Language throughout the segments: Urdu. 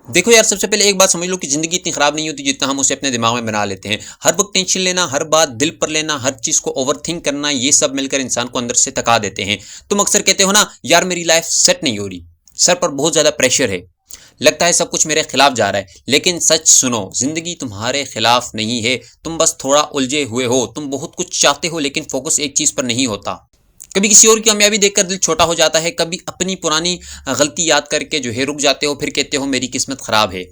دیکھو یار، سب سے پہلے ایک بات سمجھ لو کہ زندگی اتنی خراب نہیں ہوتی جتنا ہم اسے اپنے دماغ میں بنا لیتے ہیں. ہر وقت ٹینشن لینا، ہر بات دل پر لینا، ہر چیز کو اوور تھنک کرنا، یہ سب مل کر انسان کو اندر سے تکا دیتے ہیں. تم اکثر کہتے ہو نا، یار میری لائف سیٹ نہیں ہو رہی، سر پر بہت زیادہ پریشر ہے، لگتا ہے سب کچھ میرے خلاف جا رہا ہے. لیکن سچ سنو، زندگی تمہارے خلاف نہیں ہے، تم بس تھوڑا الجھے ہوئے ہو. تم بہت کچھ چاہتے ہو لیکن فوکس ایک چیز پر نہیں ہوتا. کبھی کسی اور کی کامیابی دیکھ کر دل چھوٹا ہو جاتا ہے، کبھی اپنی پرانی غلطی یاد کر کے رک جاتے ہو، پھر کہتے ہو میری قسمت خراب ہے.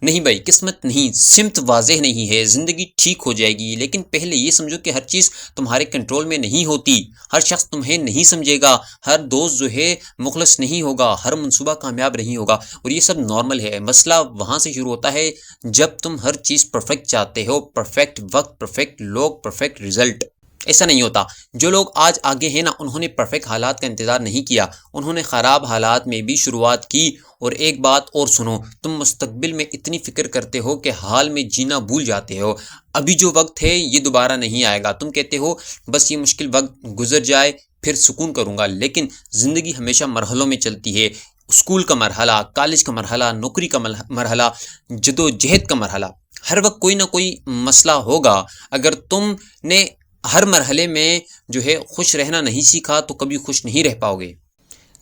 نہیں بھائی، قسمت نہیں، سمت واضح نہیں ہے. زندگی ٹھیک ہو جائے گی، لیکن پہلے یہ سمجھو کہ ہر چیز تمہارے کنٹرول میں نہیں ہوتی. ہر شخص تمہیں نہیں سمجھے گا، ہر دوست مخلص نہیں ہوگا، ہر منصوبہ کامیاب نہیں ہوگا، اور یہ سب نارمل ہے. مسئلہ وہاں سے شروع ہوتا ہے جب تم ہر چیز پرفیکٹ چاہتے ہو، پرفیکٹ وقت، پرفیکٹ لوگ، پرفیکٹ رزلٹ. ایسا نہیں ہوتا. جو لوگ آج آگے ہیں نا، انہوں نے پرفیکٹ حالات کا انتظار نہیں کیا، انہوں نے خراب حالات میں بھی شروعات کی. اور ایک بات اور سنو، تم مستقبل میں اتنی فکر کرتے ہو کہ حال میں جینا بھول جاتے ہو. ابھی جو وقت ہے یہ دوبارہ نہیں آئے گا. تم کہتے ہو بس یہ مشکل وقت گزر جائے پھر سکون کروں گا، لیکن زندگی ہمیشہ مرحلوں میں چلتی ہے. اسکول کا مرحلہ، کالج کا مرحلہ، نوکری کا مرحلہ، جدوجہد کا مرحلہ. ہر وقت کوئی نہ کوئی مسئلہ ہوگا. اگر تم نے ہر مرحلے میں خوش رہنا نہیں سیکھا تو کبھی خوش نہیں رہ پاؤ گے.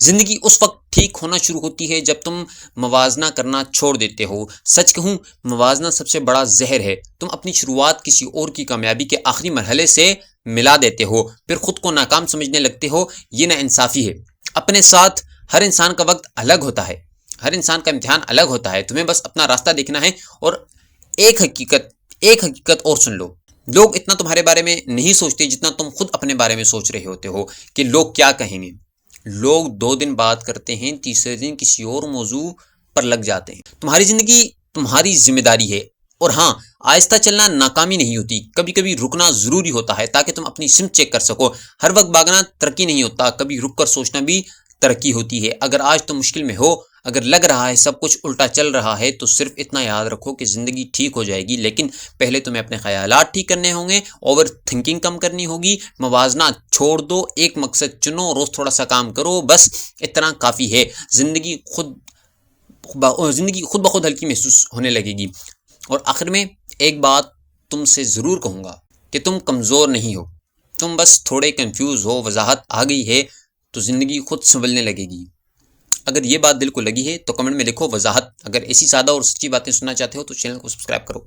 زندگی اس وقت ٹھیک ہونا شروع ہوتی ہے جب تم موازنہ کرنا چھوڑ دیتے ہو. سچ کہوں، موازنہ سب سے بڑا زہر ہے. تم اپنی شروعات کسی اور کی کامیابی کے آخری مرحلے سے ملا دیتے ہو، پھر خود کو ناکام سمجھنے لگتے ہو. یہ نا انصافی ہے اپنے ساتھ. ہر انسان کا وقت الگ ہوتا ہے، ہر انسان کا امتحان الگ ہوتا ہے. تمہیں بس اپنا راستہ دیکھنا ہے. اور ایک حقیقت اور سن لو، لوگ اتنا تمہارے بارے میں نہیں سوچتے جتنا تم خود اپنے بارے میں سوچ رہے ہوتے ہو کہ لوگ کیا کہیں گے. لوگ 2 دن بات کرتے ہیں، تیسرے دن کسی اور موضوع پر لگ جاتے ہیں. تمہاری زندگی تمہاری ذمہ داری ہے. اور ہاں، آہستہ چلنا ناکامی نہیں ہوتی، کبھی کبھی رکنا ضروری ہوتا ہے تاکہ تم اپنی سمت چیک کر سکو. ہر وقت بھاگنا ترقی نہیں ہوتا، کبھی رک کر سوچنا بھی ترقی ہوتی ہے. اگر آج تم مشکل میں ہو، اگر لگ رہا ہے سب کچھ الٹا چل رہا ہے، تو صرف اتنا یاد رکھو کہ زندگی ٹھیک ہو جائے گی، لیکن پہلے تمہیں اپنے خیالات ٹھیک کرنے ہوں گے، اوور تھنکنگ کم کرنی ہوگی، موازنہ چھوڑ دو، ایک مقصد چنو، روز تھوڑا سا کام کرو، بس اتنا کافی ہے. زندگی خود بخود ہلکی محسوس ہونے لگے گی. اور آخر میں ایک بات تم سے ضرور کہوں گا کہ تم کمزور نہیں ہو، تم بس تھوڑے کنفیوز ہو. وضاحت آ گئی ہے تو زندگی خود سنبھلنے لگے گی. اگر یہ بات دل کو لگی ہے تو کمنٹ میں لکھو وضاحت. اگر ایسی سادہ اور سچی باتیں سننا چاہتے ہو تو چینل کو سبسکرائب کرو.